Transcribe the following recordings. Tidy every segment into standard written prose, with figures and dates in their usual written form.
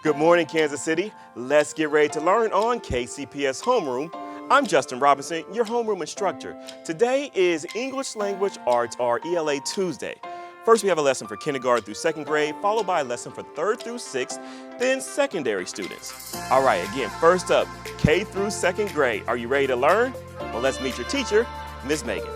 Good morning, Kansas City. Let's get ready to learn on KCPS Homeroom. I'm Justin Robinson, your homeroom instructor. Today is English Language Arts, or ELA Tuesday. First, we have a lesson for kindergarten through second grade, followed by a lesson for third through sixth, then secondary students. All right, again, first up, K through second grade. Are you ready to learn? Well, let's meet your teacher, Ms. Megan.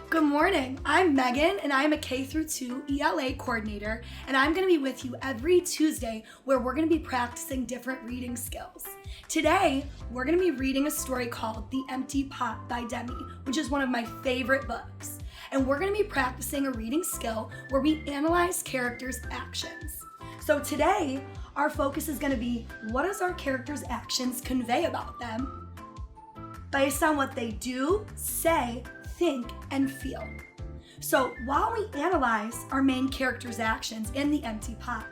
Good morning, I'm Megan and I'm a K-2 ELA coordinator, and I'm going to be with you every Tuesday where we're going to be practicing different reading skills. Today, we're going to be reading a story called The Empty Pot by Demi, which is one of my favorite books. And we're going to be practicing a reading skill where we analyze characters' actions. So today, our focus is going to be, what does our characters' actions convey about them based on what they do, say, think, and feel. So while we analyze our main character's actions in The Empty Pot,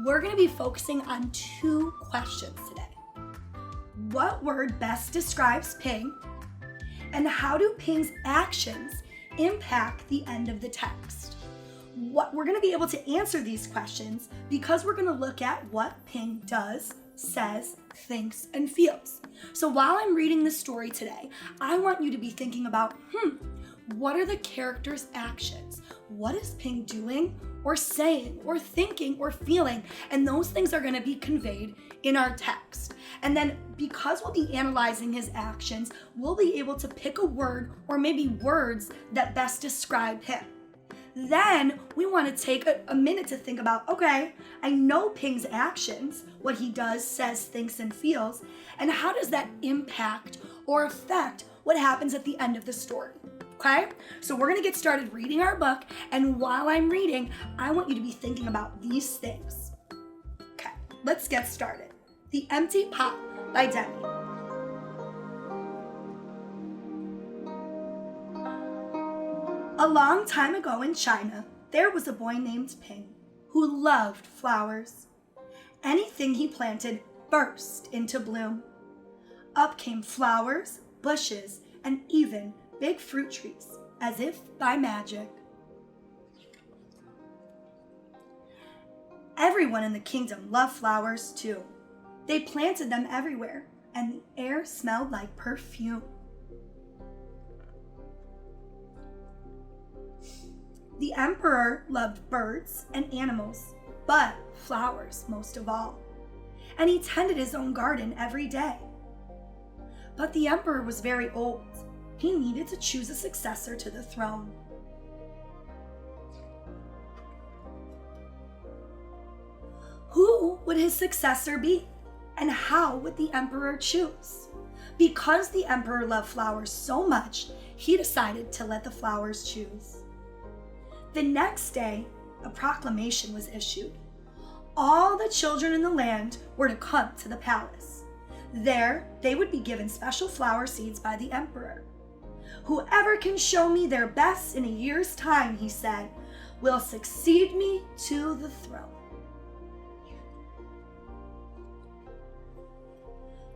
we're going to be focusing on two questions today. What word best describes Ping? And how do Ping's actions impact the end of the text? We're going to be able to answer these questions because we're going to look at what Ping does, says, thinks, and feels. So while I'm reading this story today, I want you to be thinking about, what are the character's actions? What is Ping doing or saying or thinking or feeling? And those things are going to be conveyed in our text. And then because we'll be analyzing his actions, we'll be able to pick a word or maybe words that best describe him. Then we want to take a minute to think about, okay, I know Ping's actions, what he does, says, thinks, and feels, and how does that impact or affect what happens at the end of the story? Okay, so we're gonna get started reading our book, and while I'm reading, I want you to be thinking about these things. Okay, let's get started. The Empty Pot by Demi. A long time ago in China, there was a boy named Ping who loved flowers. Anything he planted burst into bloom. Up came flowers, bushes, and even big fruit trees, as if by magic. Everyone in the kingdom loved flowers too. They planted them everywhere, and the air smelled like perfume. The emperor loved birds and animals, but flowers most of all. And he tended his own garden every day. But the emperor was very old. He needed to choose a successor to the throne. Who would his successor be? And how would the emperor choose? Because the emperor loved flowers so much, he decided to let the flowers choose. The next day, a proclamation was issued. All the children in the land were to come to the palace. There, they would be given special flower seeds by the emperor. Whoever can show me their best in a year's time, he said, will succeed me to the throne.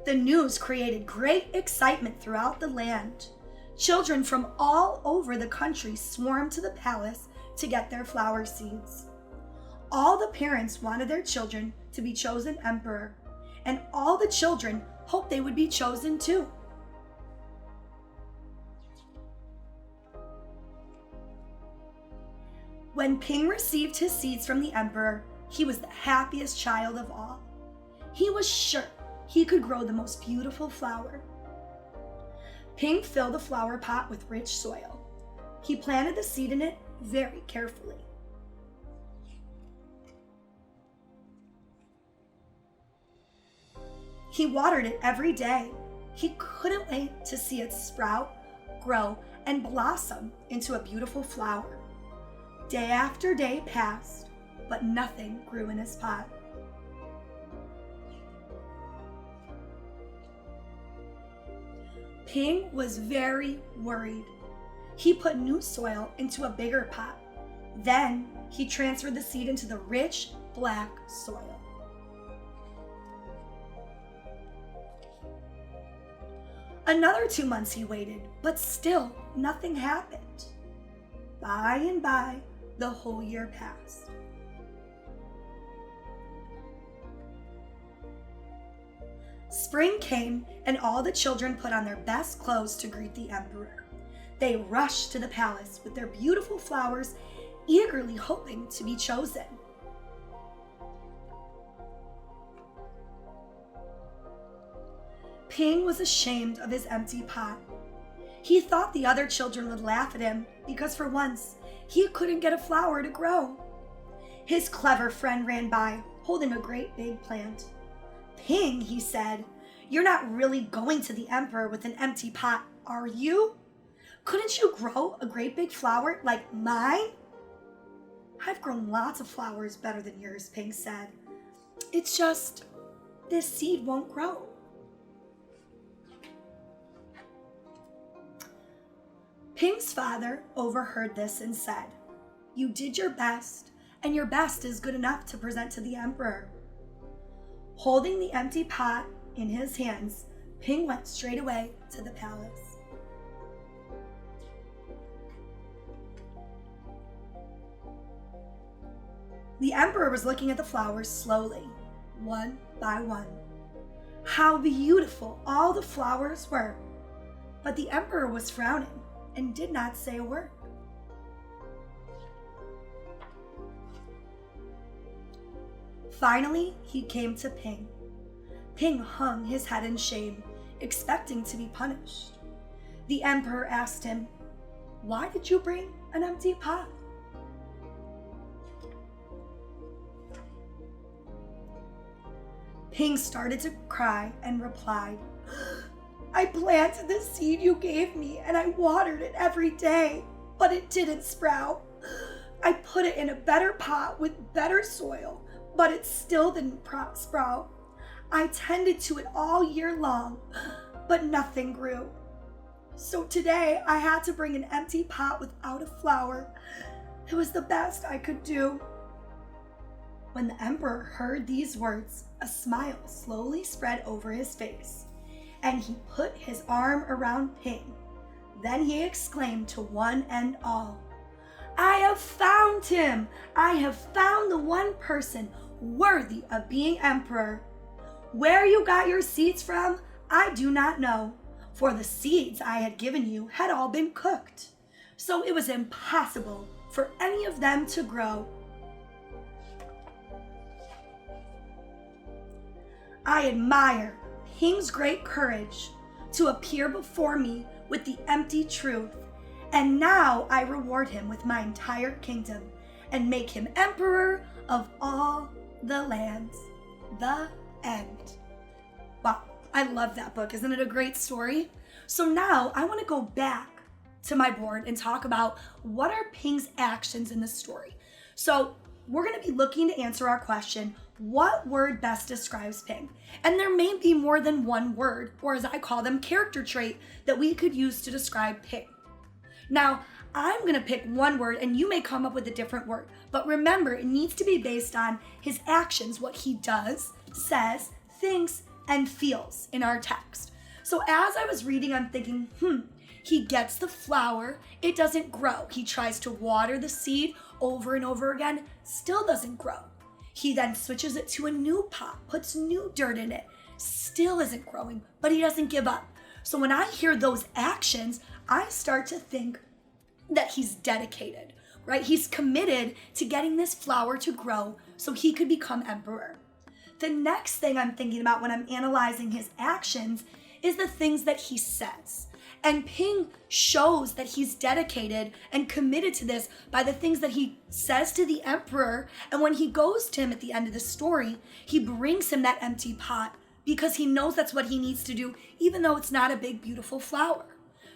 The news created great excitement throughout the land. Children from all over the country swarmed to the palace to get their flower seeds. All the parents wanted their children to be chosen emperor, and all the children hoped they would be chosen too. When Ping received his seeds from the emperor, he was the happiest child of all. He was sure he could grow the most beautiful flower. Ping filled the flower pot with rich soil. He planted the seed in it very carefully. He watered it every day. He couldn't wait to see it sprout, grow, and blossom into a beautiful flower. Day after day passed, but nothing grew in his pot. Ping was very worried. He put new soil into a bigger pot. Then he transferred the seed into the rich, black soil. Another 2 months he waited, but still nothing happened. By and by, the whole year passed. Spring came, and all the children put on their best clothes to greet the emperor. They rushed to the palace with their beautiful flowers, eagerly hoping to be chosen. Ping was ashamed of his empty pot. He thought the other children would laugh at him because for once he couldn't get a flower to grow. His clever friend ran by, holding a great big plant. "Ping," he said, "you're not really going to the emperor with an empty pot, are you? Couldn't you grow a great big flower like mine?" "I've grown lots of flowers better than yours," Ping said. "It's just, this seed won't grow." Ping's father overheard this and said, "You did your best, and your best is good enough to present to the emperor." Holding the empty pot in his hands, Ping went straight away to the palace. The emperor was looking at the flowers slowly, one by one. How beautiful all the flowers were! But the emperor was frowning and did not say a word. Finally, he came to Ping. Ping hung his head in shame, expecting to be punished. The emperor asked him, "Why did you bring an empty pot?" Ping started to cry and replied, "I planted the seed you gave me and I watered it every day, but it didn't sprout. I put it in a better pot with better soil, but it still didn't sprout. I tended to it all year long, but nothing grew. So today I had to bring an empty pot without a flower. It was the best I could do." When the emperor heard these words, a smile slowly spread over his face, and he put his arm around Ping. Then he exclaimed to one and all, "I have found him! I have found the one person worthy of being emperor. Where you got your seeds from, I do not know, for the seeds I had given you had all been cooked, so it was impossible for any of them to grow. I admire Ping's great courage to appear before me with the empty truth, and now I reward him with my entire kingdom and make him emperor of all the lands." The end. Wow, I love that book. Isn't it a great story? So now I want to go back to my board and talk about what are Ping's actions in the story. So we're going to be looking to answer our question, what word best describes Ping? And there may be more than one word, or as I call them, character trait that we could use to describe Ping. Now, I'm going to pick one word and you may come up with a different word. But remember, it needs to be based on his actions, what he does, says, thinks, and feels in our text. So as I was reading, I'm thinking, he gets the flower, it doesn't grow. He tries to water the seed over and over again, still doesn't grow. He then switches it to a new pot, puts new dirt in it, still isn't growing, but he doesn't give up. So when I hear those actions, I start to think that he's dedicated, right? He's committed to getting this flower to grow so he could become emperor. The next thing I'm thinking about when I'm analyzing his actions is the things that he says. And Ping shows that he's dedicated and committed to this by the things that he says to the emperor. And when he goes to him at the end of the story, he brings him that empty pot because he knows that's what he needs to do, even though it's not a big, beautiful flower.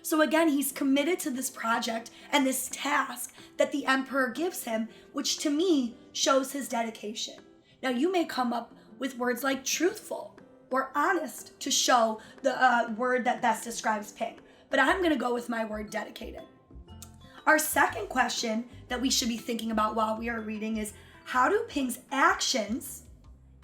So again, he's committed to this project and this task that the emperor gives him, which to me shows his dedication. Now, you may come up with words like truthful or honest to show the word that best describes Ping. But I'm going to go with my word dedicated. Our second question that we should be thinking about while we are reading is, how do Ping's actions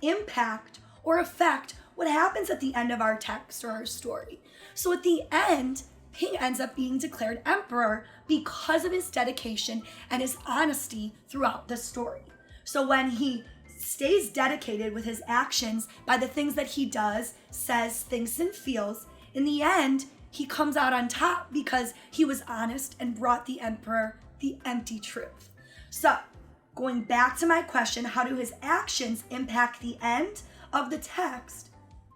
impact or affect what happens at the end of our text or our story? So at the end, Ping ends up being declared emperor because of his dedication and his honesty throughout the story. So when he stays dedicated with his actions by the things that he does, says, thinks, and feels, in the end, he comes out on top because he was honest and brought the emperor the empty truth. So, going back to my question, how do his actions impact the end of the text?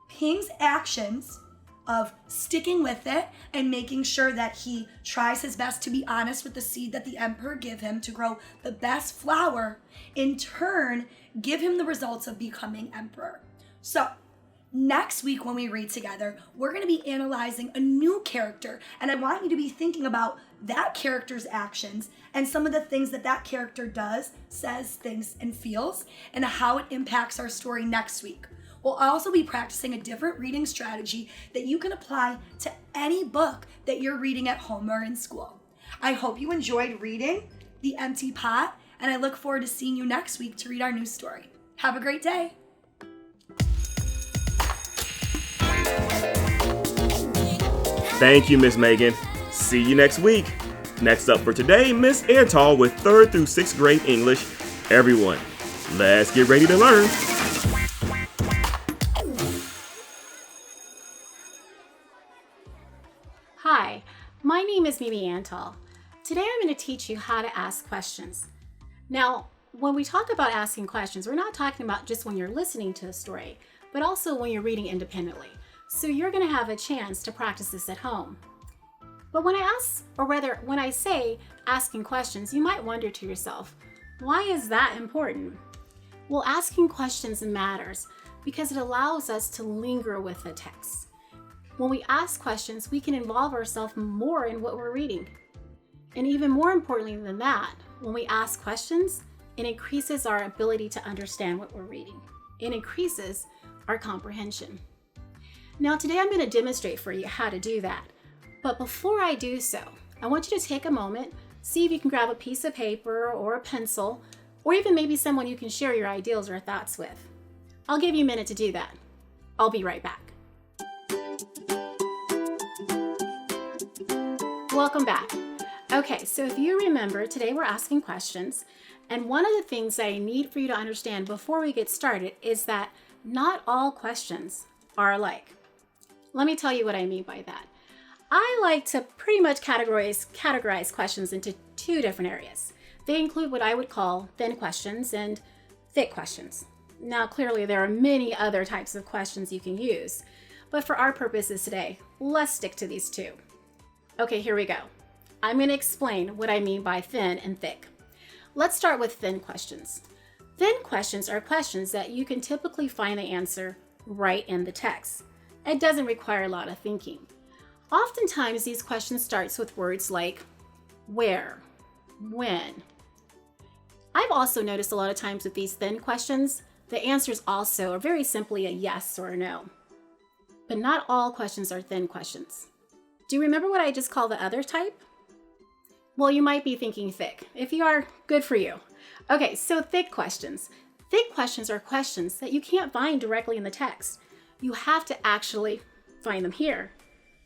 Ping's actions of sticking with it and making sure that he tries his best to be honest with the seed that the emperor give him to grow the best flower, in turn, give him the results of becoming emperor. So, next week when we read together, we're going to be analyzing a new character, and I want you to be thinking about that character's actions and some of the things that that character does, says, thinks, and feels, and how it impacts our story next week. We'll also be practicing a different reading strategy that you can apply to any book that you're reading at home or in school. I hope you enjoyed reading The Empty Pot, and I look forward to seeing you next week to read our new story. Have a great day. Thank you, Miss Megan. See you next week. Next up for today, Miss Antal with 3rd through 6th grade English. Everyone, let's get ready to learn. Hi, my name is Mimi Antal. Today I'm going to teach you how to ask questions. Now, when we talk about asking questions, we're not talking about just when you're listening to a story, but also when you're reading independently. So you're going to have a chance to practice this at home. But when I say asking questions, you might wonder to yourself, why is that important? Well, asking questions matters because it allows us to linger with the text. When we ask questions, we can involve ourselves more in what we're reading. And even more importantly than that, when we ask questions, it increases our ability to understand what we're reading. It increases our comprehension. Now today I'm going to demonstrate for you how to do that. But before I do so, I want you to take a moment, see if you can grab a piece of paper or a pencil, or even maybe someone you can share your ideas or thoughts with. I'll give you a minute to do that. I'll be right back. Welcome back. Okay, so if you remember, today we're asking questions, and one of the things I need for you to understand before we get started is that not all questions are alike. Let me tell you what I mean by that. I like to pretty much categorize questions into 2 different areas. They include what I would call thin questions and thick questions. Now, clearly there are many other types of questions you can use, but for our purposes today, let's stick to these 2. Okay, here we go. I'm going to explain what I mean by thin and thick. Let's start with thin questions. Thin questions are questions that you can typically find the answer right in the text. It doesn't require a lot of thinking. Oftentimes, these questions start with words like where, when. I've also noticed a lot of times with these thin questions, the answers also are very simply a yes or a no. But not all questions are thin questions. Do you remember what I just called the other type? Well, you might be thinking thick. If you are, good for you. Okay, so thick questions. Thick questions are questions that you can't find directly in the text. You have to actually find them here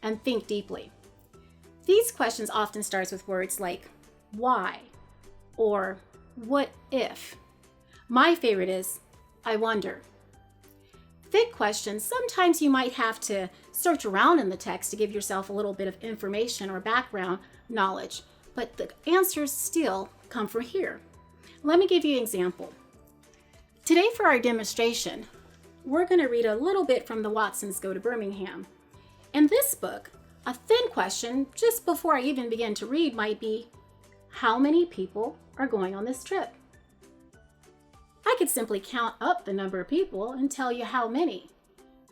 and think deeply. These questions often start with words like why or what if. My favorite is I wonder. Thick questions, sometimes you might have to search around in the text to give yourself a little bit of information or background knowledge, but the answers still come from here. Let me give you an example. Today for our demonstration, we're going to read a little bit from the Watsons Go to Birmingham. In this book, a thin question just before I even begin to read might be, how many people are going on this trip? I could simply count up the number of people and tell you how many,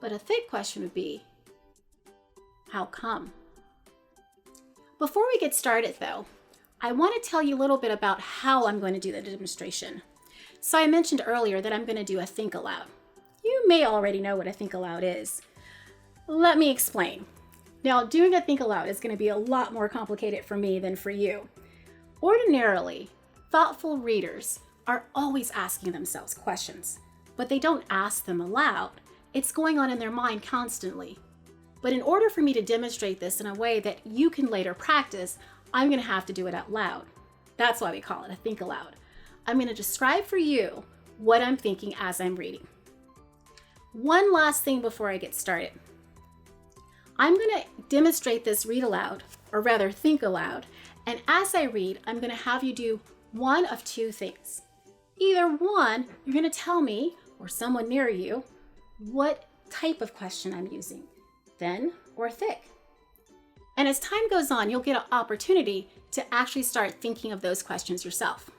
but a thick question would be, how come? Before we get started though, I want to tell you a little bit about how I'm going to do the demonstration. So I mentioned earlier that I'm going to do a think aloud. You may already know what a think aloud is. Let me explain. Now, doing a think aloud is going to be a lot more complicated for me than for you. Ordinarily, thoughtful readers are always asking themselves questions, but they don't ask them aloud. It's going on in their mind constantly. But in order for me to demonstrate this in a way that you can later practice, I'm going to have to do it out loud. That's why we call it a think aloud. I'm going to describe for you what I'm thinking as I'm reading. One last thing before I get started. I'm going to demonstrate this read aloud, or rather think aloud, and as I read, I'm going to have you do one of two things. Either one, you're going to tell me, or someone near you, what type of question I'm using, thin or thick. And as time goes on, you'll get an opportunity to actually start thinking of those questions yourself.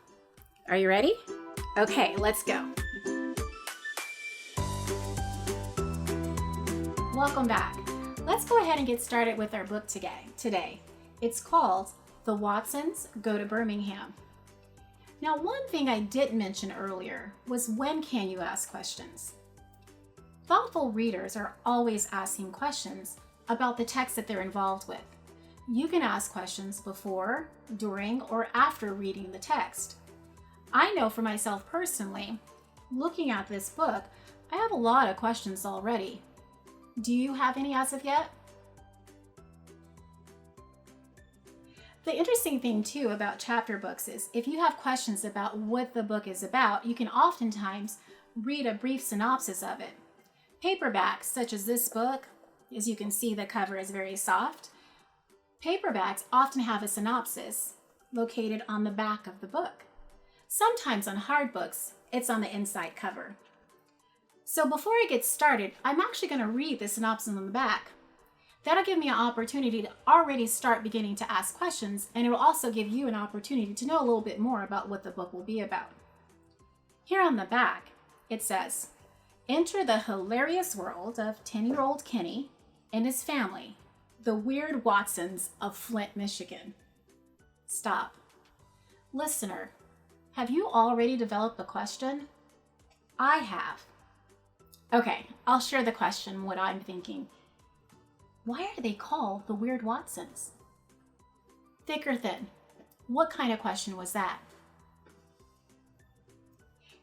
Are you ready? Okay, let's go. Welcome back. Let's go ahead and get started with our book today. It's called The Watsons Go to Birmingham. Now, one thing I didn't mention earlier was when can you ask questions? Thoughtful readers are always asking questions about the text that they're involved with. You can ask questions before, during, or after reading the text. I know for myself personally, looking at this book, I have a lot of questions already. Do you have any as of yet? The interesting thing too about chapter books is if you have questions about what the book is about, you can oftentimes read a brief synopsis of it. Paperbacks, such as this book, as you can see the cover is very soft. Paperbacks often have a synopsis located on the back of the book. Sometimes on hard books, it's on the inside cover. So before I get started, I'm actually going to read the synopsis on the back. That'll give me an opportunity to already start beginning to ask questions, and it will also give you an opportunity to know a little bit more about what the book will be about. Here on the back, it says, "Enter the hilarious world of 10-year-old Kenny and his family, the weird Watsons of Flint, Michigan." Stop. Listener, have you already developed a question? I have. Okay, I'll share the question, what I'm thinking. Why are they called the Weird Watsons? Thick or thin? What kind of question was that?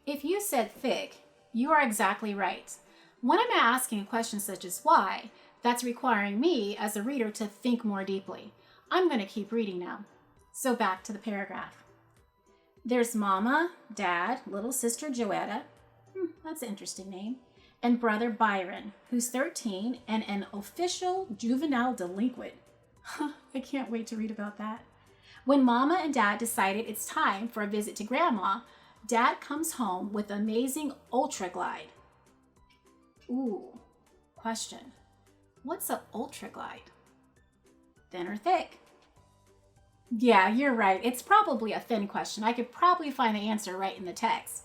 If you said thick, you are exactly right. When I'm asking a question such as why, that's requiring me as a reader to think more deeply. I'm going to keep reading now. So back to the paragraph. There's Mama, Dad, little sister Joetta, that's an interesting name, and brother Byron, who's 13 and an official juvenile delinquent. I can't wait to read about that. When Mama and Dad decided it's time for a visit to Grandma, Dad comes home with amazing Ultra Glide. Ooh, question. What's an Ultra Glide? Thin or thick? Yeah, you're right. It's probably a thin question. I could probably find the answer right in the text.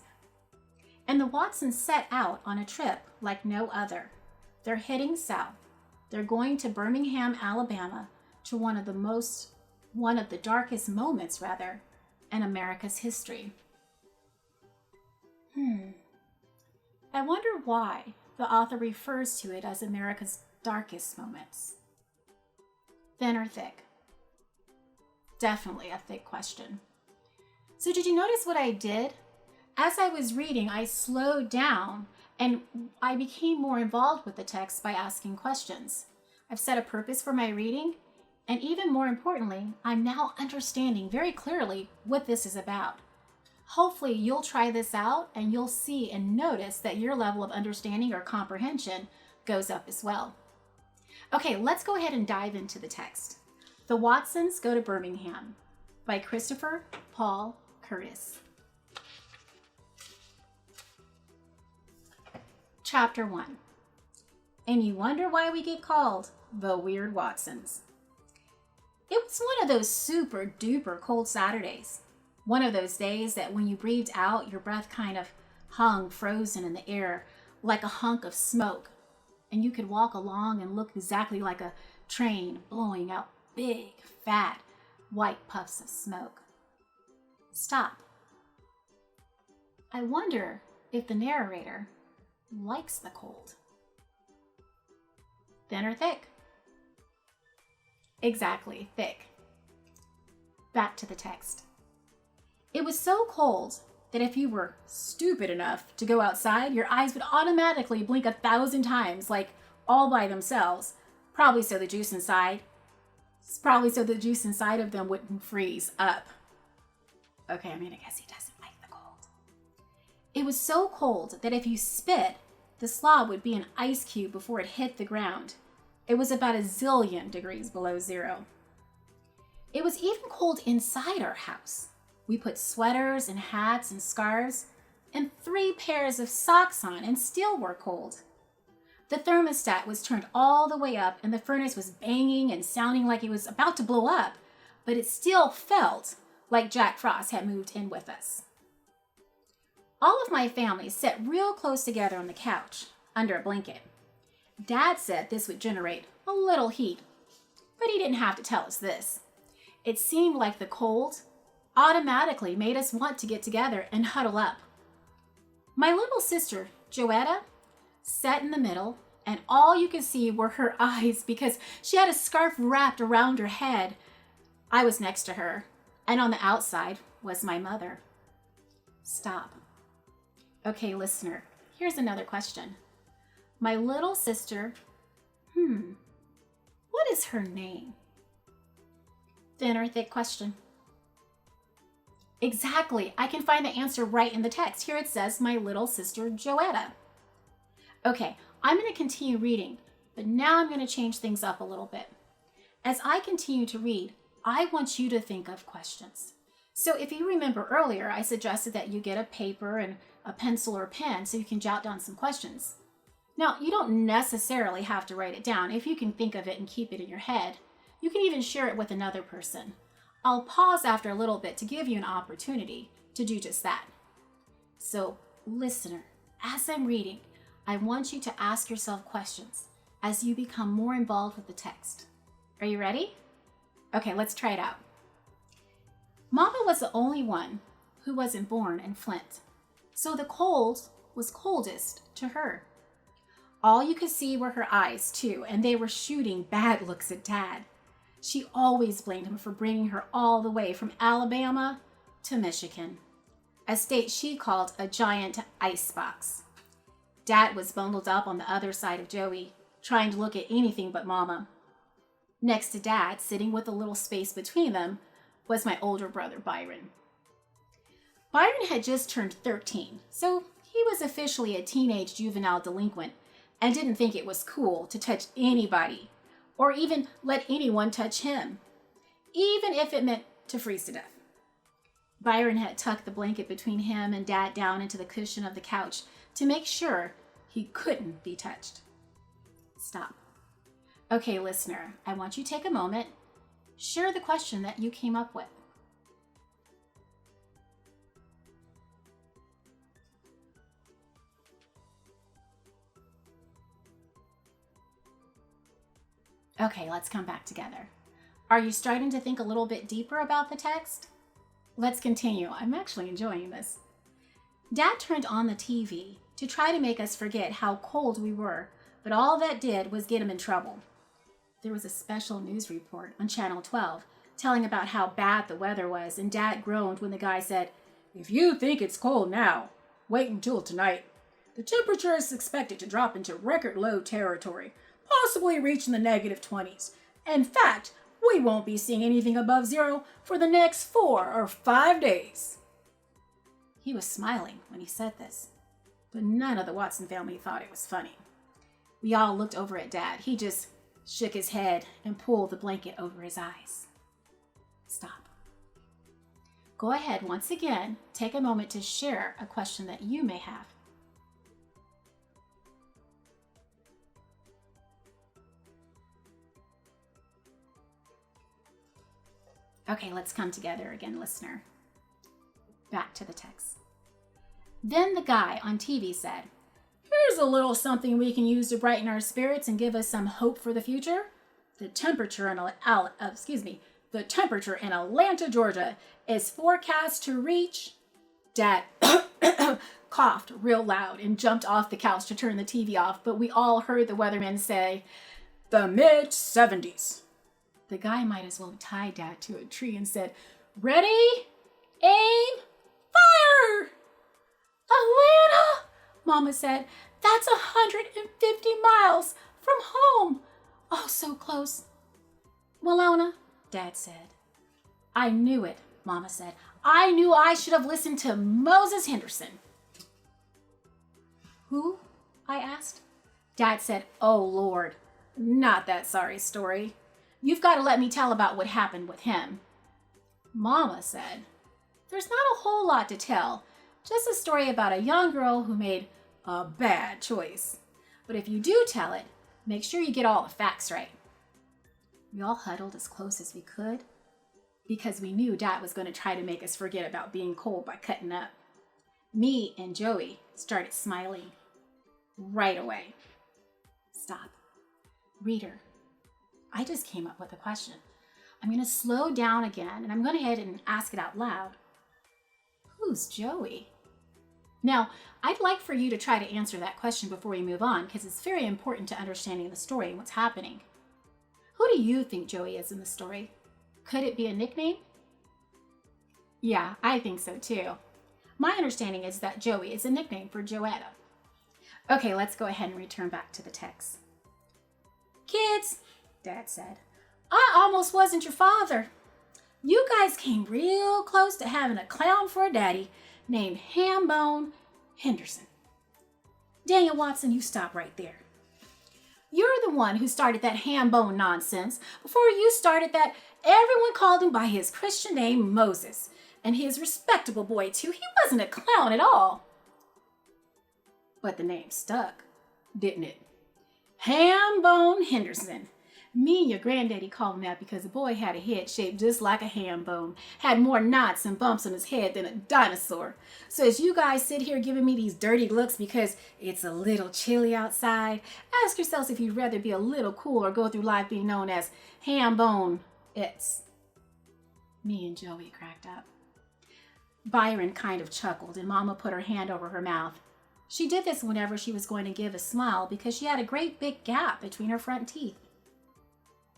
And the Watsons set out on a trip like no other. They're heading south. They're going to Birmingham, Alabama, to one of the darkest moments, in America's history. I wonder why the author refers to it as America's darkest moments. Thin or thick? Definitely a thick question. So did you notice what I did? As I was reading, I slowed down and I became more involved with the text by asking questions. I've set a purpose for my reading, and even more importantly, I'm now understanding very clearly what this is about. Hopefully you'll try this out and you'll see and notice that your level of understanding or comprehension goes up as well. Okay, let's go ahead and dive into the text. The Watsons Go to Birmingham by Christopher Paul Curtis. Chapter 1. And you wonder why we get called the Weird Watsons. It was one of those super duper cold Saturdays. One of those days that when you breathed out, your breath kind of hung frozen in the air like a hunk of smoke. And you could walk along and look exactly like a train blowing out big, fat, white puffs of smoke. Stop. I wonder if the narrator likes the cold. Thin or thick? Exactly, thick. Back to the text. It was so cold that if you were stupid enough to go outside, your eyes would automatically blink 1,000 times, like all by themselves, probably so the juice inside of them wouldn't freeze up. Okay, I guess he doesn't like the cold. It was so cold that if you spit, the slob would be an ice cube before it hit the ground. It was about a zillion degrees below zero. It was even cold inside our house. We put sweaters and hats and scarves and 3 pairs of socks on and still were cold. The thermostat was turned all the way up and the furnace was banging and sounding like it was about to blow up, but it still felt like Jack Frost had moved in with us. All of my family sat real close together on the couch under a blanket. Dad said this would generate a little heat, but he didn't have to tell us this. It seemed like the cold automatically made us want to get together and huddle up. My little sister, Joetta, sat in the middle, and all you could see were her eyes because she had a scarf wrapped around her head. I was next to her, and on the outside was my mother. Stop. Okay, listener, here's another question. My little sister, what is her name? Thin or thick question? Exactly. I can find the answer right in the text. Here it says, my little sister Joetta. Okay, I'm going to continue reading, but now I'm going to change things up a little bit. As I continue to read, I want you to think of questions. So if you remember earlier, I suggested that you get a paper and a pencil or pen so you can jot down some questions. Now, you don't necessarily have to write it down. If you can think of it and keep it in your head, you can even share it with another person. I'll pause after a little bit to give you an opportunity to do just that. So, listener, as I'm reading, I want you to ask yourself questions as you become more involved with the text. Are you ready? Okay, let's try it out. Mama was the only one who wasn't born in Flint, so the cold was coldest to her. All you could see were her eyes, too, and they were shooting bad looks at Dad. She always blamed him for bringing her all the way from Alabama to Michigan, a state she called a giant icebox. Dad was bundled up on the other side of Joey, trying to look at anything but Mama. Next to Dad, sitting with a little space between them, was my older brother, Byron. Byron had just turned 13, so he was officially a teenage juvenile delinquent and didn't think it was cool to touch anybody or even let anyone touch him, even if it meant to freeze to death. Byron had tucked the blanket between him and Dad down into the cushion of the couch to make sure he couldn't be touched. Stop. Okay, listener, I want you to take a moment, share the question that you came up with. Okay, let's come back together. Are you starting to think a little bit deeper about the text? Let's continue. I'm actually enjoying this. Dad turned on the TV to try to make us forget how cold we were, but all that did was get him in trouble. There was a special news report on Channel 12 telling about how bad the weather was, and Dad groaned when the guy said, "If you think it's cold now, wait until tonight. The temperature is expected to drop into record low territory, possibly reaching the -20s. In fact, we won't be seeing anything above zero for the next 4 or 5 days. He was smiling when he said this, but none of the Watson family thought it was funny. We all looked over at Dad. He just shook his head and pulled the blanket over his eyes. Stop. Go ahead once again, take a moment to share a question that you may have. Okay, let's come together again, listener. Back to the text. Then the guy on TV said, "Here's a little something we can use to brighten our spirits and give us some hope for the future. The temperature in Atlanta, Georgia is forecast to reach..." Dad coughed real loud and jumped off the couch to turn the TV off, but we all heard the weatherman say, "the mid-70s. The guy might as well have tied Dad to a tree and said, "Ready, aim, fire!" "Atlanta," Mama said. "That's 150 miles from home. Oh, so close." "Walona," Dad said. "I knew it," Mama said. "I knew I should have listened to Moses Henderson." Who? I asked. Dad said, "Oh, Lord, not that sorry story. You've got to let me tell about what happened with him." Mama said, "There's not a whole lot to tell, just a story about a young girl who made a bad choice. But if you do tell it, make sure you get all the facts right." We all huddled as close as we could because we knew Dad was going to try to make us forget about being cold by cutting up. Me and Joey started smiling right away. Stop. Reader, I just came up with a question. I'm going to slow down again and I'm going to go ahead and ask it out loud. Who's Joey? Now, I'd like for you to try to answer that question before we move on because it's very important to understanding the story and what's happening. Who do you think Joey is in the story? Could it be a nickname? Yeah, I think so too. My understanding is that Joey is a nickname for Joetta. Okay, let's go ahead and return back to the text. "Kids," Dad said, "I almost wasn't your father. You guys came real close to having a clown for a daddy named Hambone Henderson." Daniel Watson, you stop right there. You're the one who started that Hambone nonsense. Before you started that, everyone called him by his Christian name, Moses. And he is a respectable boy, too. He wasn't a clown at all. But the name stuck, didn't it? Hambone Henderson. Me and your granddaddy called him that because the boy had a head shaped just like a ham bone, had more knots and bumps on his head than a dinosaur. So as you guys sit here giving me these dirty looks because it's a little chilly outside, ask yourselves if you'd rather be a little cool or go through life being known as Hambone. It's me and Joey cracked up. Byron kind of chuckled and Mama put her hand over her mouth. She did this whenever she was going to give a smile because she had a great big gap between her front teeth.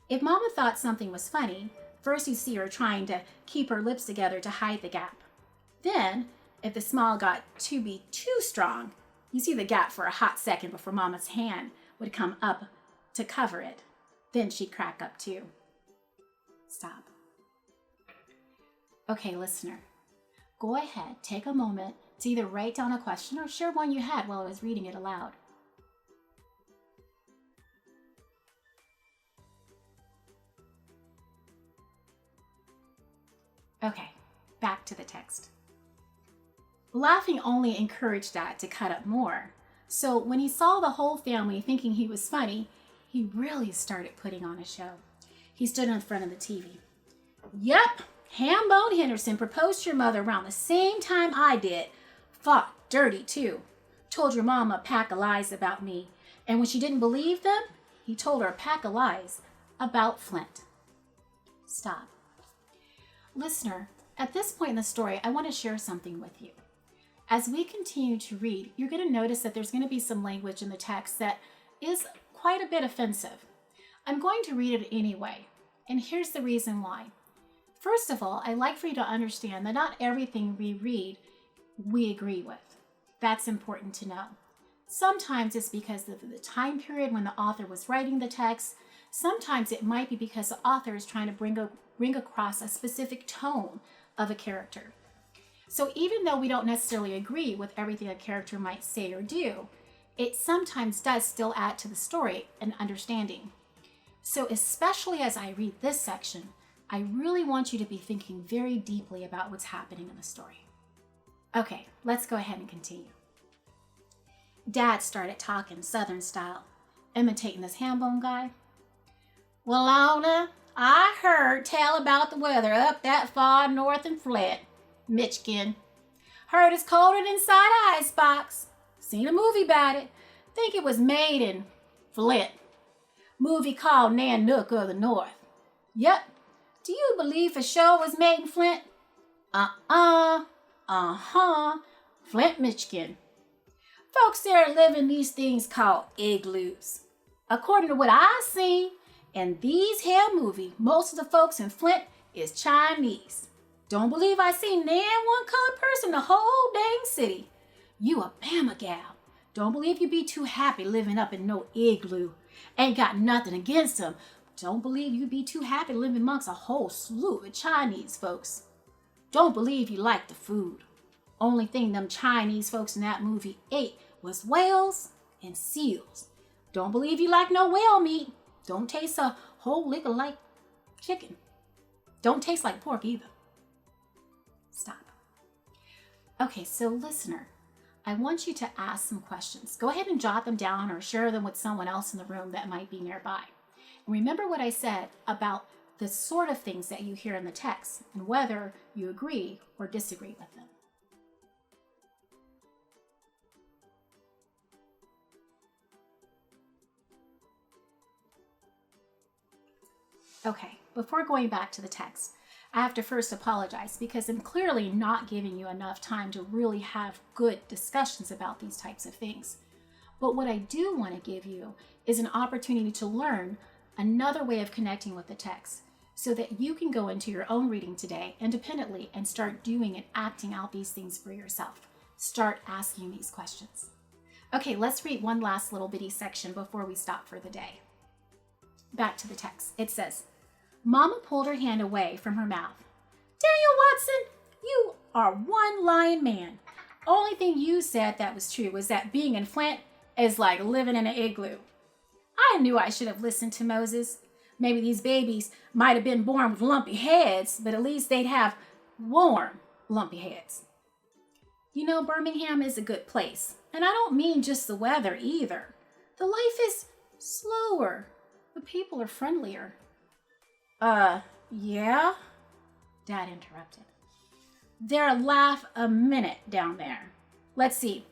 If Mama thought something was funny, first you see her trying to keep her lips together to hide the gap. Then, if the smile got to be too strong, you see the gap for a hot second before Mama's hand would come up to cover it. Then she'd crack up too. Stop. Okay, listener, go ahead, take a moment to either write down a question or share one you had while I was reading it aloud. Okay, back to the text. Laughing only encouraged Dad to cut up more. So when he saw the whole family thinking he was funny, he really started putting on a show. He stood in front of the TV. "Yep, Hambone Henderson proposed to your mother around the same time I did. Fought dirty too. Told your mama a pack of lies about me. And when she didn't believe them, he told her a pack of lies about Flint." Stop. Listener, at this point in the story, I want to share something with you. As we continue to read, you're going to notice that there's going to be some language in the text that is quite a bit offensive. I'm going to read it anyway, and here's the reason why. First of all, I'd like for you to understand that not everything we read we agree with. That's important to know. Sometimes it's because of the time period when the author was writing the text. Sometimes it might be because the author is trying to bring across a specific tone of a character. So even though we don't necessarily agree with everything a character might say or do, it sometimes does still add to the story and understanding. So especially as I read this section, I really want you to be thinking very deeply about what's happening in the story. Okay, let's go ahead and continue. Dad started talking Southern style, imitating this Hambone guy. "Well, Lona, I heard tell about the weather up that far north in Flint, Michigan. Heard it's colder than inside an icebox. Seen a movie about it. Think it was made in Flint. Movie called Nanook of the North. Yep. Do you believe a show was made in Flint? Flint, Michigan. Folks there live in these things called igloos. According to what I seen in these here movie, most of the folks in Flint is Chinese. Don't believe I seen nan one colored person in the whole dang city. You a Bama gal. Don't believe you be too happy living up in no igloo. Ain't got nothing against them. Don't believe you be too happy living amongst a whole slew of Chinese folks. Don't believe you like the food. Only thing them Chinese folks in that movie ate was whales and seals. Don't believe you like no whale meat. Don't taste a whole lick like chicken. Don't taste like pork either. Stop. Okay, so listener, I want you to ask some questions. Go ahead and jot them down or share them with someone else in the room that might be nearby. And remember what I said about the sort of things that you hear in the text and whether you agree or disagree with them. Okay, before going back to the text, I have to first apologize because I'm clearly not giving you enough time to really have good discussions about these types of things. But what I do want to give you is an opportunity to learn another way of connecting with the text so that you can go into your own reading today independently and start doing and acting out these things for yourself. Start asking these questions. Okay, let's read one last little bitty section before we stop for the day. Back to the text. It says, Mama pulled her hand away from her mouth. Daniel Watson, you are one lying man. Only thing you said that was true was that being in Flint is like living in an igloo. I knew I should have listened to Moses. Maybe these babies might have been born with lumpy heads, but at least they'd have warm, lumpy heads. You know, Birmingham is a good place, and I don't mean just the weather either. The life is slower. The people are friendlier. Yeah? Dad interrupted. They're laugh a minute down there. Let's see.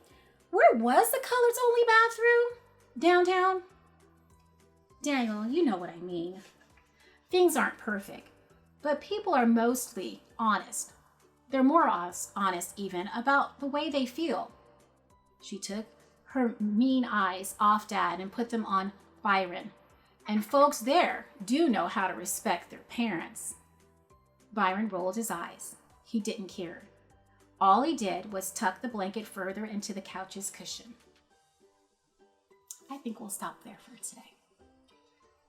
Where was the colors only bathroom? Downtown? Daniel, you know what I mean. Things aren't perfect, but people are mostly honest. They're more honest even about the way they feel. She took her mean eyes off Dad and put them on Byron. And folks there do know how to respect their parents. Byron rolled his eyes. He didn't care. All he did was tuck the blanket further into the couch's cushion. I think we'll stop there for today.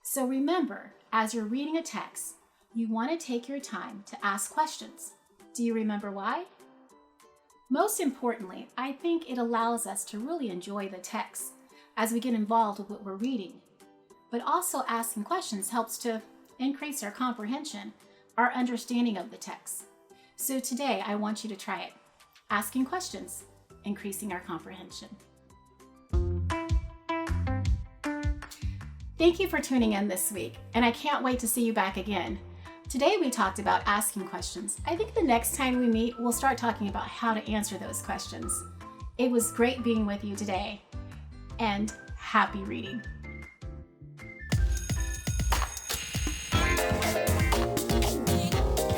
So remember, as you're reading a text, you want to take your time to ask questions. Do you remember why? Most importantly, I think it allows us to really enjoy the text as we get involved with what we're reading. But also asking questions helps to increase our comprehension, our understanding of the text. So today, I want you to try it. Asking questions, increasing our comprehension. Thank you for tuning in this week, and I can't wait to see you back again. Today we talked about asking questions. I think the next time we meet, we'll start talking about how to answer those questions. It was great being with you today, and happy reading.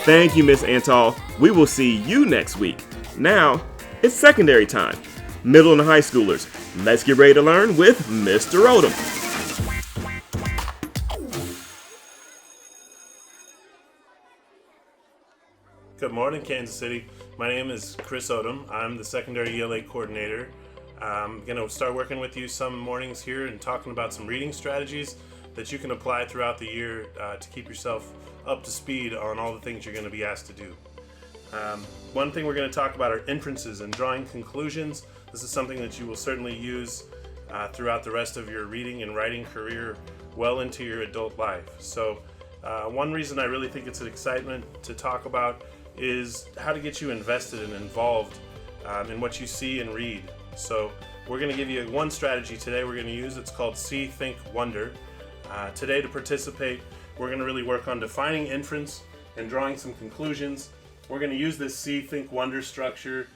Thank you, Miss Antal. We will see you next week. Now, it's secondary time. Middle and high schoolers, let's get ready to learn with Mr. Odom. Good morning, Kansas City. My name is Chris Odom. I'm the secondary ELA coordinator. I'm going to start working with you some mornings here and talking about some reading strategies that you can apply throughout the year to keep yourself up to speed on all the things you're going to be asked to do. One thing we're going to talk about are inferences and drawing conclusions. This is something that you will certainly use throughout the rest of your reading and writing career well into your adult life. So one reason I really think it's an excitement to talk about is how to get you invested and involved in what you see and read. So we're going to give you one strategy today we're going to use. It's called See, Think, Wonder. Today to participate, we're going to really work on defining inference and drawing some conclusions. We're going to use this See, Think, Wonder structure,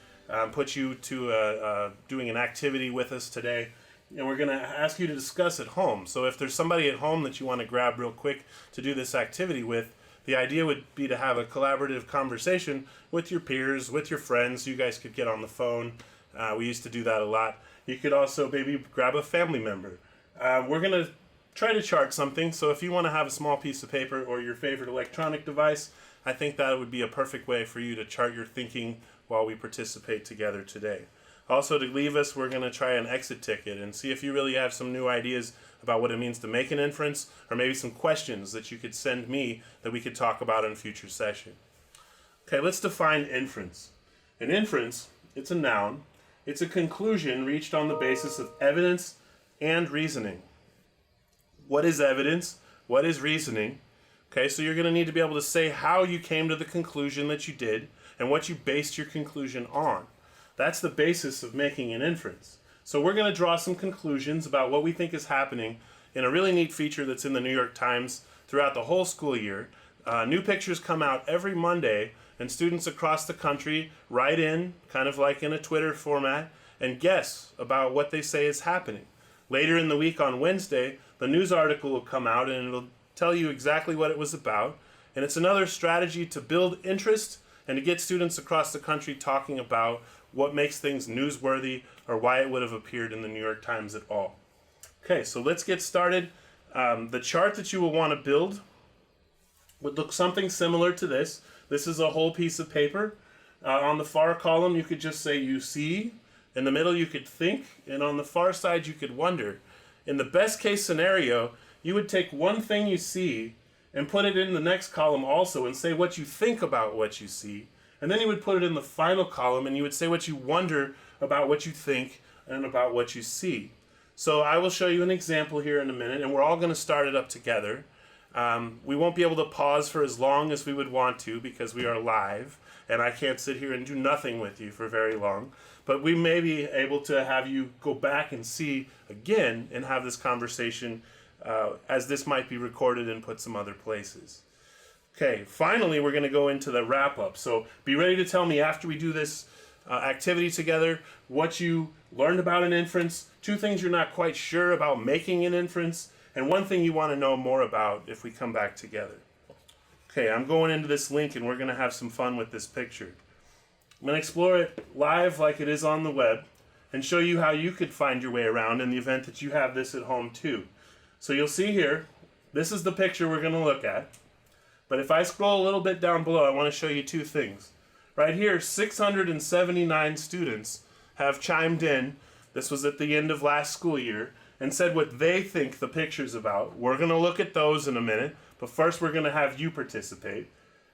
put you to doing an activity with us today, and we're going to ask you to discuss at home. So if there's somebody at home that you want to grab real quick to do this activity with, the idea would be to have a collaborative conversation with your peers, with your friends. You guys could get on the phone. We used to do that a lot. You could also maybe grab a family member. We're going to try to chart something. So if you want to have a small piece of paper or your favorite electronic device, I think that would be a perfect way for you to chart your thinking while we participate together today. Also, to leave us, we're going to try an exit ticket and see if you really have some new ideas about what it means to make an inference, or maybe some questions that you could send me that we could talk about in a future session. Okay, let's define inference. An inference, it's a noun, It's a conclusion reached on the basis of evidence and reasoning. What is evidence? What is reasoning? Okay, so you're going to need to be able to say how you came to the conclusion that you did and what you based your conclusion on. That's the basis of making an inference. So we're going to draw some conclusions about what we think is happening in a really neat feature that's in the New York Times throughout the whole school year. New pictures come out every Monday, and students across the country write in, kind of like in a Twitter format, and guess about what they say is happening. Later in the week on Wednesday, the news article will come out and it'll tell you exactly what it was about. And it's another strategy to build interest and to get students across the country talking about what makes things newsworthy or why it would have appeared in the New York Times at all. Okay, so let's get started. The chart that you will want to build would look something similar to this. This is a whole piece of paper. On the far column, you could just say you see. In the middle, you could think. And on the far side, you could wonder. In the best case scenario, you would take one thing you see and put it in the next column also and say what you think about what you see. And then you would put it in the final column and you would say what you wonder about what you think and about what you see. So I will show you an example here in a minute, and we're all going to start it up together. We won't be able to pause for as long as we would want to because we are live, and I can't sit here and do nothing with you for very long. But we may be able to have you go back and see again and have this conversation as this might be recorded and put some other places. Okay, finally we're going to go into the wrap-up. So be ready to tell me after we do this activity together what you learned about an inference, 2 things you're not quite sure about making an inference, and 1 thing you want to know more about if we come back together. Okay, I'm going into this link and we're going to have some fun with this picture. I'm going to explore it live like it is on the web and show you how you could find your way around in the event that you have this at home too. So you'll see here, this is the picture we're going to look at. But if I scroll a little bit down below, I want to show you 2 things. Right here, 679 students have chimed in. This was at the end of last school year, and said what they think the picture's about. We're going to look at those in a minute, but first we're going to have you participate.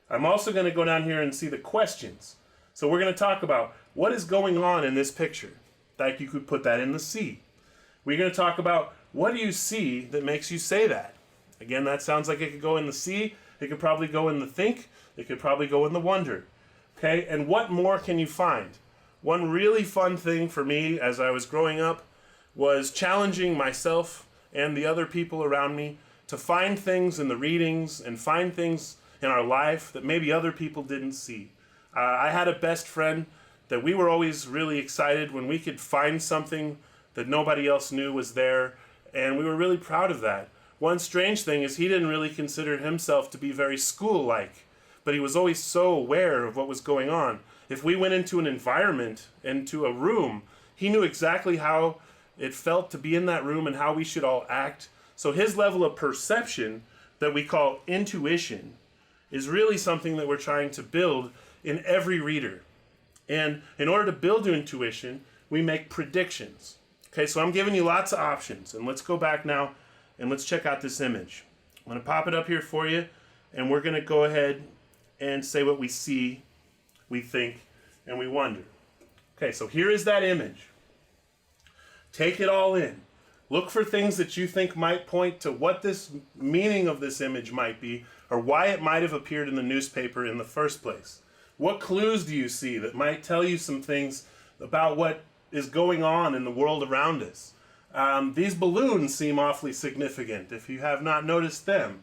I'm also going to go down here and see the questions. So we're going to talk about what is going on in this picture. Like you could put that in the C. We're going to talk about what do you see that makes you say that. Again, that sounds like it could go in the C. It could probably go in the think. It could probably go in the wonder. Okay, and what more can you find? One really fun thing for me as I was growing up was challenging myself and the other people around me to find things in the readings and find things in our life that maybe other people didn't see. I had a best friend that we were always really excited when we could find something that nobody else knew was there, and we were really proud of that. One strange thing is he didn't really consider himself to be very school-like, but he was always so aware of what was going on. If we went into an environment, into a room, he knew exactly how it felt to be in that room and how we should all act. So his level of perception that we call intuition is really something that we're trying to build in every reader. And in order to build intuition, we make predictions. Okay, so I'm giving you lots of options, and let's go back now and let's check out this image. I'm going to pop it up here for you, and we're going to go ahead and say what we see, we think, and we wonder. Okay, so here is that image. Take it all in. Look for things that you think might point to what this meaning of this image might be, or why it might have appeared in the newspaper in the first place. What clues do you see that might tell you some things about what is going on in the world around us? These balloons seem awfully significant if you have not noticed them.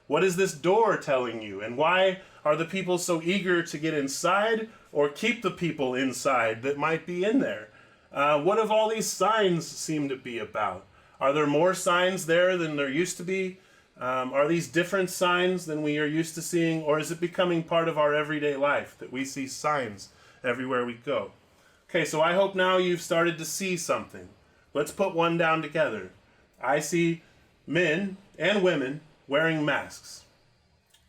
What is this door telling you, and why are the people so eager to get inside or keep the people inside that might be in there? What have all these signs seem to be about? Are there more signs there than there used to be? Are these different signs than we are used to seeing, or is it becoming part of our everyday life that we see signs everywhere we go? Okay, so I hope now you've started to see something. Let's put one down together. I see men and women wearing masks.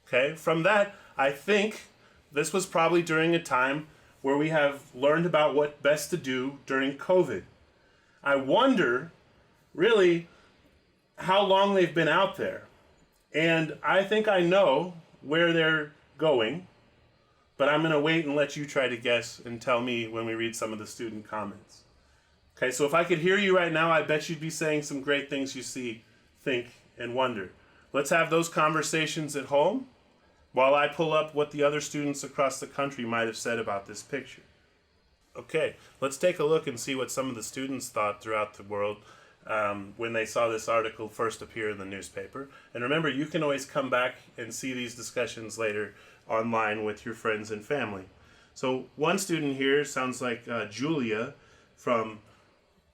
Okay, from that, I think this was probably during a time where we have learned about what best to do during COVID. I wonder, really, how long they've been out there. And I think I know where they're going. but I'm going to wait and let you try to guess and tell me when we read some of the student comments. Okay, so if I could hear you right now, I bet you'd be saying some great things you see, think, and wonder. Let's have those conversations at home while I pull up what the other students across the country might have said about this picture. Okay, let's take a look and see what some of the students thought throughout the world when they saw this article first appear in the newspaper. And remember, you can always come back and see these discussions later online with your friends and family. So one student here sounds like Julia from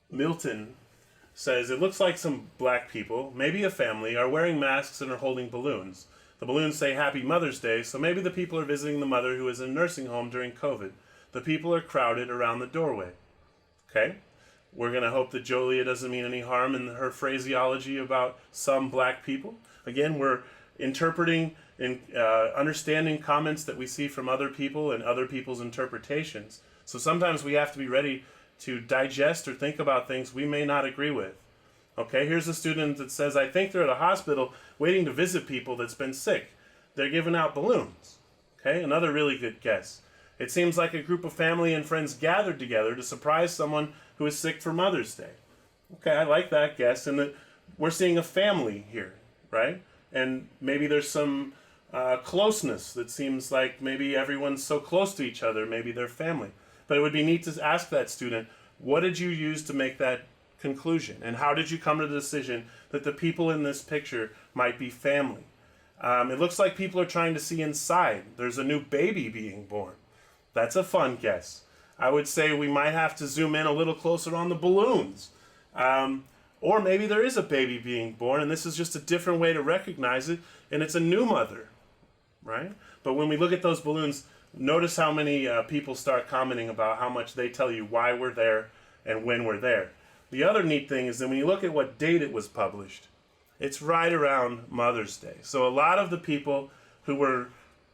Milton says, it looks like some black people, maybe a family, are wearing masks and are holding balloons. The balloons say Happy Mother's Day, so maybe the people are visiting the mother who is in a nursing home during COVID. The people are crowded around the doorway. Okay? We're going to hope that Julia doesn't mean any harm in her phraseology about some black people. Again, we're interpreting and understanding comments that we see from other people and other people's interpretations. So sometimes we have to be ready to digest or think about things we may not agree with. Okay, here's a student that says, I think they're at a hospital waiting to visit people that's been sick. They're giving out balloons. Okay, another really good guess. It seems like a group of family and friends gathered together to surprise someone who is sick for Mother's Day. Okay, I like that guess, and that we're seeing a family here, right? And maybe there's some closeness that seems like maybe everyone's so close to each other, maybe they're family. But it would be neat to ask that student, what did you use to make that conclusion? And how did you come to the decision that the people in this picture might be family? It looks like people are trying to see inside. There's a new baby being born. That's a fun guess. I would say we might have to zoom in a little closer on the balloons. Or maybe there is a baby being born and this is just a different way to recognize it, and it's a new mother, right? But when we look at those balloons, notice how many people start commenting about how much they tell you why we're there and when we're there. The other neat thing is that when you look at what date it was published, it's right around Mother's Day. So a lot of the people who were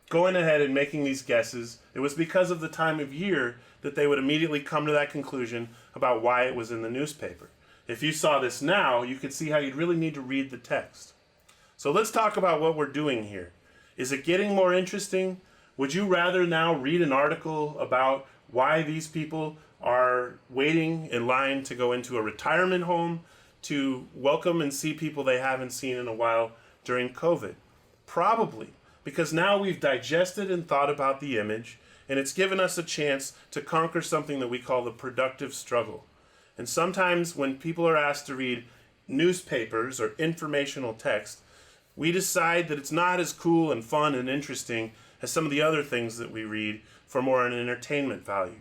going ahead and making these guesses, it was because of the time of year that they would immediately come to that conclusion about why it was in the newspaper. If you saw this now, you could see how you'd really need to read the text. So let's talk about what we're doing here. Is it getting more interesting? Would you rather now read an article about why these people are waiting in line to go into a retirement home to welcome and see people they haven't seen in a while during COVID? Probably, because now we've digested and thought about the image, and it's given us a chance to conquer something that we call the productive struggle. And sometimes when people are asked to read newspapers or informational text, we decide that it's not as cool and fun and interesting as some of the other things that we read for more an entertainment value.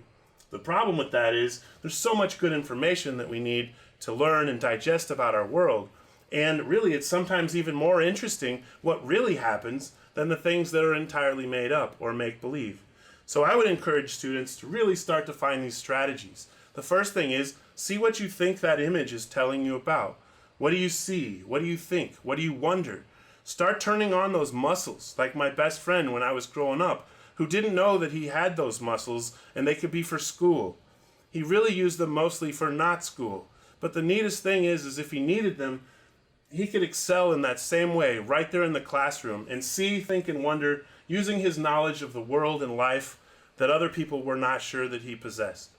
The problem with that is there's so much good information that we need to learn and digest about our world. And really, it's sometimes even more interesting what really happens than the things that are entirely made up or make-believe. So I would encourage students to really start to find these strategies. The first thing is, see what you think that image is telling you about. What do you see? What do you think? What do you wonder? Start turning on those muscles, like my best friend when I was growing up, who didn't know that he had those muscles and they could be for school. He really used them mostly for not school. But the neatest thing is if he needed them, he could excel in that same way right there in the classroom and see, think, and wonder using his knowledge of the world and life that other people were not sure that he possessed.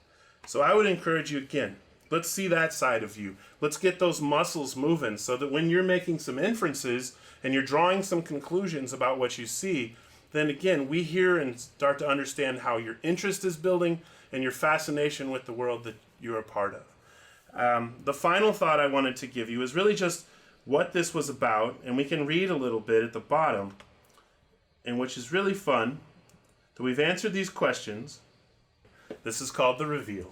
So I would encourage you again, let's see that side of you. Let's get those muscles moving so that when you're making some inferences and you're drawing some conclusions about what you see, then again, we hear and start to understand how your interest is building and your fascination with the world that you're a part of. The final thought I wanted to give you is really just what this was about, and we can read a little bit at the bottom, and which is really fun, that we've answered these questions. This is called the reveal.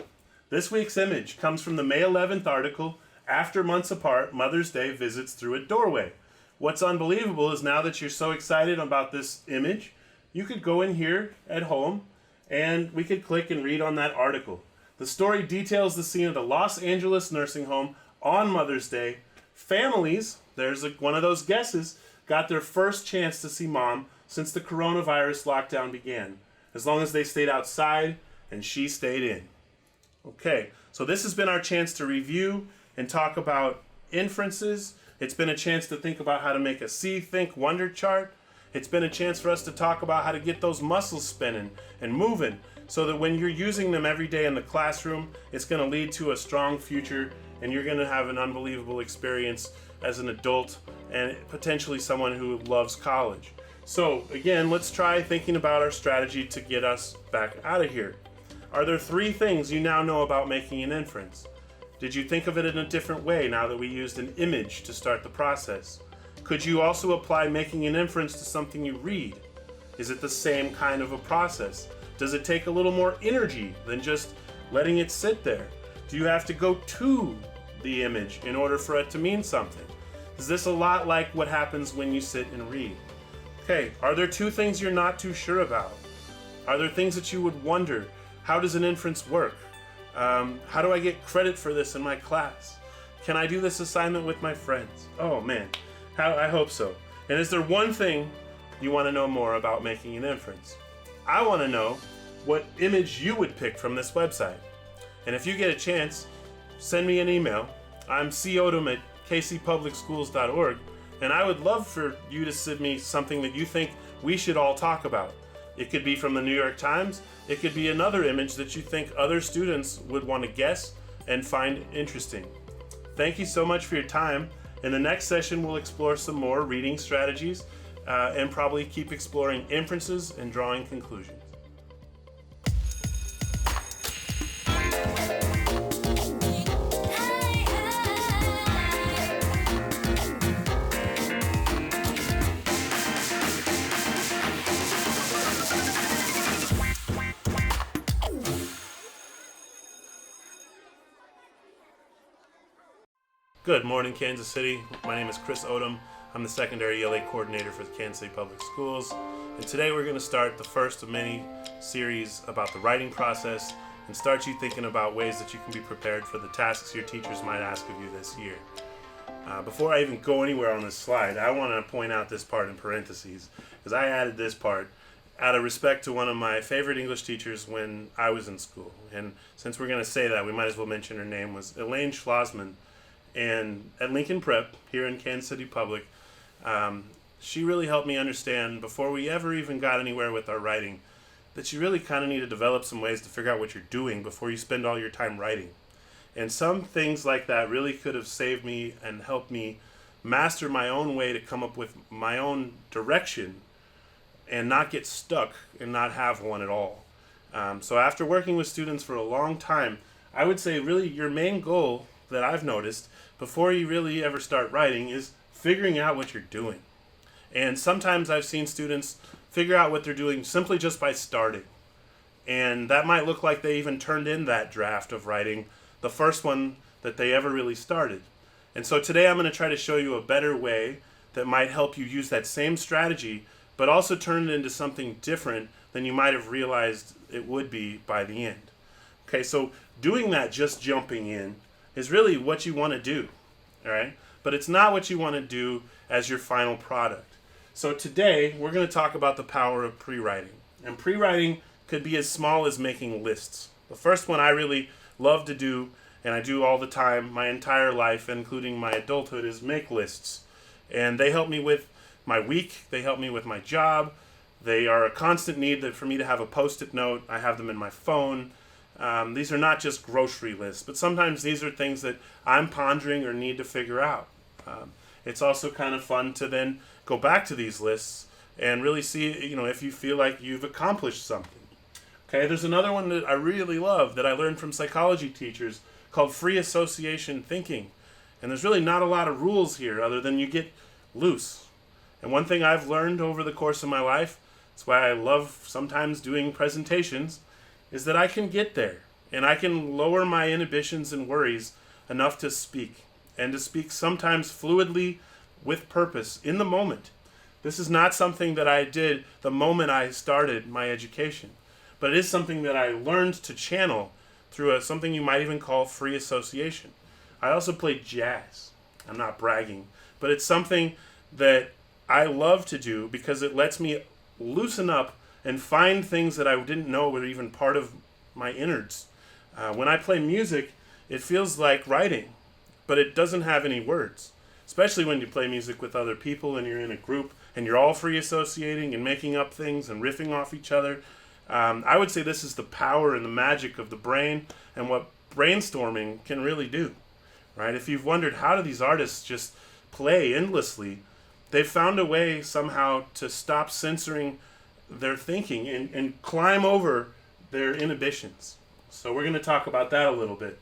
This week's image comes from the May 11th article, After Months Apart, Mother's Day Visits Through a Doorway. What's unbelievable is now that you're so excited about this image, you could go in here at home and we could click and read on that article. The story details the scene at a Los Angeles nursing home on Mother's Day. Families, there's one of those guesses, got their first chance to see mom since the coronavirus lockdown began, as long as they stayed outside and she stayed in. Okay, so this has been our chance to review and talk about inferences. It's been a chance to think about how to make a see, think, wonder chart. It's been a chance for us to talk about how to get those muscles spinning and moving so that when you're using them every day in the classroom, it's going to lead to a strong future and you're going to have an unbelievable experience as an adult and potentially someone who loves college. So again, let's try thinking about our strategy to get us back out of here. Are there 3 things you now know about making an inference? Did you think of it in a different way now that we used an image to start the process? Could you also apply making an inference to something you read? Is it the same kind of a process? Does it take a little more energy than just letting it sit there? Do you have to go to the image in order for it to mean something? Is this a lot like what happens when you sit and read? Okay, are there 2 things you're not too sure about? Are there things that you would wonder? How does an inference work? How do I get credit for this in my class? Can I do this assignment with my friends? Oh man, I hope so. And is there one thing you want to know more about making an inference? I want to know what image you would pick from this website. And if you get a chance, send me an email. I'm codom@kcpublicschools.org, and I would love for you to send me something that you think we should all talk about. It could be from the New York Times. It could be another image that you think other students would want to guess and find interesting. Thank you so much for your time. In the next session, we'll explore some more reading strategies and probably keep exploring inferences and drawing conclusions. Good morning, Kansas City. My name is Chris Odom. I'm the secondary ELA coordinator for the Kansas City Public Schools. And today we're going to start the first of many series about the writing process and start you thinking about ways that you can be prepared for the tasks your teachers might ask of you this year. Before I even go anywhere on this slide, I want to point out this part in parentheses because I added this part out of respect to one of my favorite English teachers when I was in school. And since we're going to say that, we might as well mention her name was Elaine Schlossman. And at Lincoln Prep, here in Kansas City Public, she really helped me understand, before we ever even got anywhere with our writing, that you really kind of need to develop some ways to figure out what you're doing before you spend all your time writing. And some things like that really could have saved me and helped me master my own way to come up with my own direction and not get stuck and not have one at all. So after working with students for a long time, I would say really your main goal that I've noticed before you really ever start writing is figuring out what you're doing. And sometimes I've seen students figure out what they're doing simply just by starting. And that might look like they even turned in that draft of writing, the first one that they ever really started. And so today I'm going to try to show you a better way that might help you use that same strategy, but also turn it into something different than you might have realized it would be by the end. Okay, so doing that, just jumping in, is really what you want to do, all right? But it's not what you want to do as your final product. So today, we're going to talk about the power of pre-writing. And pre-writing could be as small as making lists. The first one I really love to do, and I do all the time, my entire life, including my adulthood, is make lists. And they help me with my week, they help me with my job, they are a constant need for me to have a Post-it note. I have them in my phone. These are not just grocery lists, but sometimes these are things that I'm pondering or need to figure out. It's also kind of fun to then go back to these lists and really see, if you feel like you've accomplished something. Okay, there's another one that I really love that I learned from psychology teachers called free association thinking. And there's really not a lot of rules here other than you get loose. And one thing I've learned over the course of my life, that's why I love sometimes doing presentations, is that I can get there and I can lower my inhibitions and worries enough to speak, and to speak sometimes fluidly with purpose in the moment. This is not something that I did the moment I started my education, but it is something that I learned to channel through something you might even call free association. I also play jazz. I'm not bragging, but it's something that I love to do because it lets me loosen up and find things that I didn't know were even part of my innards. When I play music, it feels like writing, but it doesn't have any words. especially when you play music with other people and you're in a group and you're all free associating and making up things and riffing off each other. I would say this is the power and the magic of the brain and what brainstorming can really do, right? If you've wondered how do these artists just play endlessly, they've found a way somehow to stop censoring their thinking and climb over their inhibitions. So we're going to talk about that a little bit.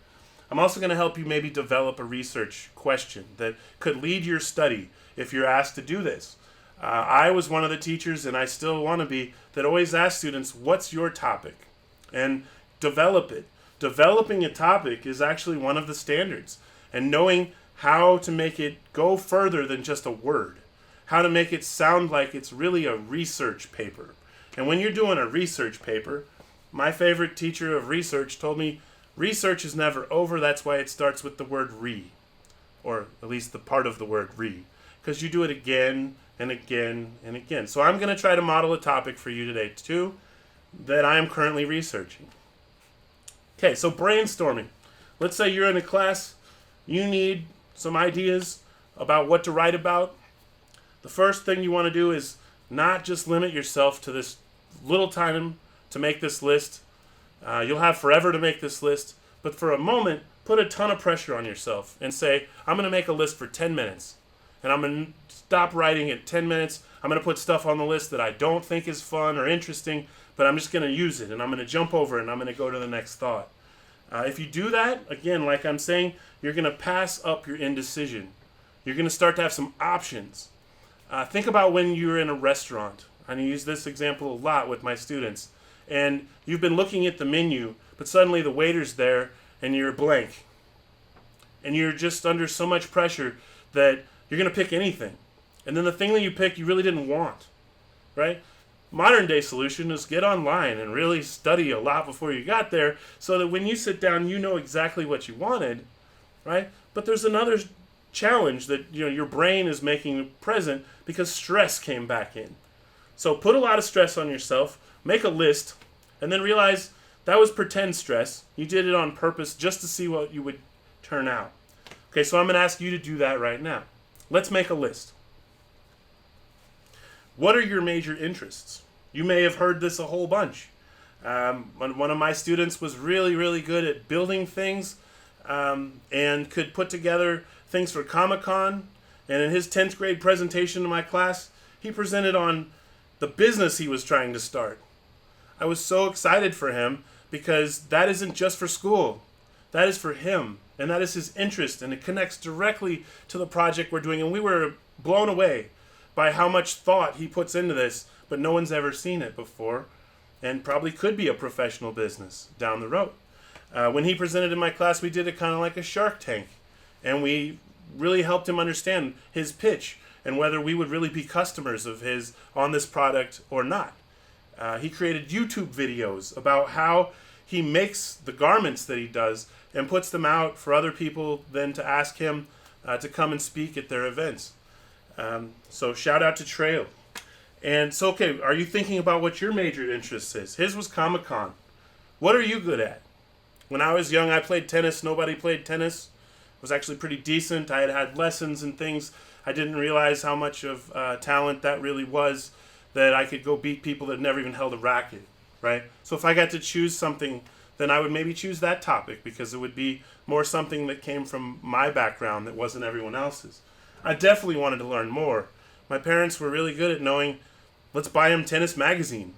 I'm also going to help you maybe develop a research question that could lead your study if you're asked to do this. I was one of the teachers, and I still want to be, that always ask students, what's your topic? And develop it. Developing a topic is actually one of the standards. And knowing how to make it go further than just a word. How to make it sound like it's really a research paper. And when you're doing a research paper, my favorite teacher of research told me, research is never over, that's why it starts with the word re. Or at least the part of the word re. Because you do it again and again and again. So I'm going to try to model a topic for you today too that I am currently researching. Okay, so brainstorming. Let's say you're in a class, you need some ideas about what to write about. The first thing you want to do is not just limit yourself to this little time to make this list. You'll have forever to make this list, but for a moment, put a ton of pressure on yourself and say, I'm going to make a list for 10 minutes. And I'm going to stop writing at 10 minutes. I'm going to put stuff on the list that I don't think is fun or interesting, but I'm just going to use it, and I'm going to jump over it, and I'm going to go to the next thought. If you do that, again, like I'm saying, you're going to pass up your indecision. You're going to start to have some options. Think about when you're in a restaurant. I use this example a lot with my students. And you've been looking at the menu, but suddenly the waiter's there, and you're blank. And you're just under so much pressure that you're going to pick anything. And then the thing that you pick, you really didn't want, right? Modern day solution is get online and really study a lot before you got there so that when you sit down, you know exactly what you wanted, right? But there's another challenge that your brain is making present because stress came back in. So put a lot of stress on yourself, make a list, and then realize that was pretend stress. You did it on purpose just to see what you would turn out. Okay, so I'm going to ask you to do that right now. Let's make a list. What are your major interests? You may have heard this a whole bunch. One of my students was really, really good at building things and could put together things for Comic-Con. And in his 10th grade presentation to my class, he presented on the business he was trying to start. I was so excited for him because that isn't just for school. That is for him. And that is his interest. And it connects directly to the project we're doing. And we were blown away by how much thought he puts into this. But no one's ever seen it before. And probably could be a professional business down the road. When he presented in my class, we did it kind of like a Shark Tank. And we really helped him understand his pitch and whether we would really be customers of his on this product or not. He created YouTube videos about how he makes the garments that he does and puts them out for other people then to ask him to come and speak at their events. So shout out to Trail. And so, okay, are you thinking about what your major interest is? His was Comic-Con. What are you good at? When I was young, I played tennis. Nobody played tennis. It was actually pretty decent. I had lessons and things. I didn't realize how much of talent that really was, that I could go beat people that never even held a racket, right? So if I got to choose something, then I would maybe choose that topic because it would be more something that came from my background that wasn't everyone else's. I definitely wanted to learn more. My parents were really good at knowing, let's buy him Tennis Magazine.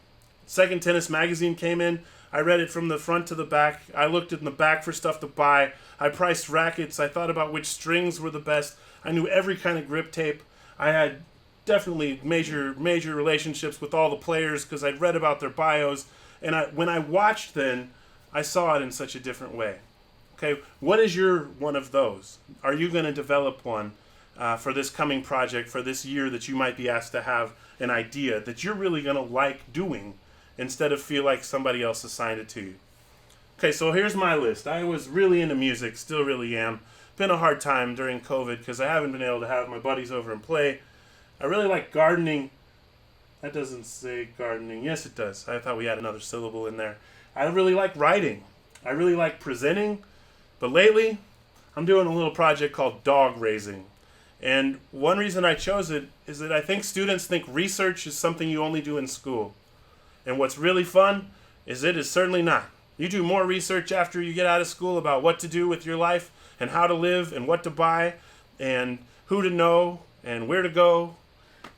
Second Tennis Magazine came in. I read it from the front to the back. I looked in the back for stuff to buy. I priced rackets. I thought about which strings were the best. I knew every kind of grip tape. I had definitely major relationships with all the players because I'd read about their bios. And when I watched then, I saw it in such a different way. Okay, what is your one of those? Are you going to develop one for this coming project, for this year that you might be asked to have an idea that you're really going to like doing instead of feel like somebody else assigned it to you? Okay, so here's my list. I was really into music, still really am. Been a hard time during COVID because I haven't been able to have my buddies over and play. I really like gardening. That doesn't say gardening. Yes, it does. I thought we had another syllable in there. I really like writing. I really like presenting. But lately, I'm doing a little project called dog raising. And one reason I chose it is that I think students think research is something you only do in school. And what's really fun is it is certainly not. You do more research after you get out of school about what to do with your life and how to live and what to buy and who to know and where to go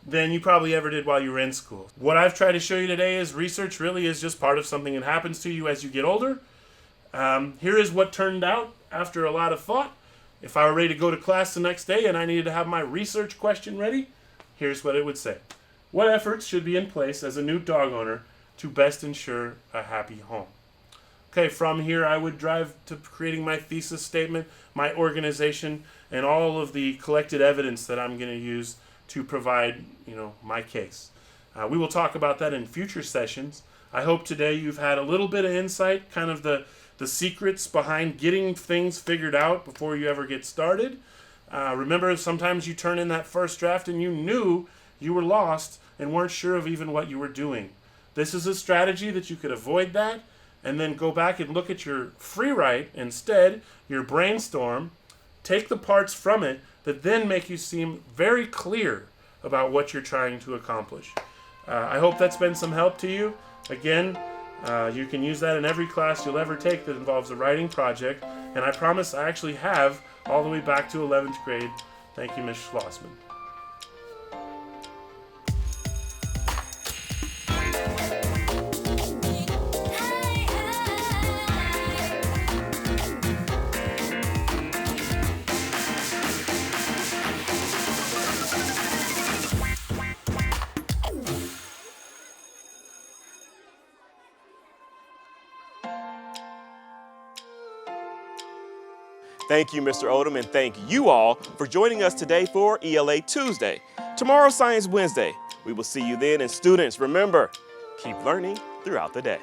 than you probably ever did while you were in school. What I've tried to show you today is research really is just part of something that happens to you as you get older. Here is what turned out after a lot of thought. If I were ready to go to class the next day and I needed to have my research question ready, here's what it would say. What efforts should be in place as a new dog owner to best ensure a happy home? Okay, from here I would drive to creating my thesis statement, my organization, and all of the collected evidence that I'm going to use to provide, my case. We will talk about that in future sessions. I hope today you've had a little bit of insight, kind of the secrets behind getting things figured out before you ever get started. Remember, sometimes you turn in that first draft and you knew you were lost and weren't sure of even what you were doing. This is a strategy that you could avoid that and then go back and look at your free write instead, your brainstorm, take the parts from it that then make you seem very clear about what you're trying to accomplish. I hope that's been some help to you. Again, you can use that in every class you'll ever take that involves a writing project, and I promise I actually have all the way back to 11th grade. Thank you, Ms. Schlossman. Thank you, Mr. Odom, and thank you all for joining us today for ELA Tuesday. Tomorrow, Science Wednesday. We will see you then, and students, remember, keep learning throughout the day.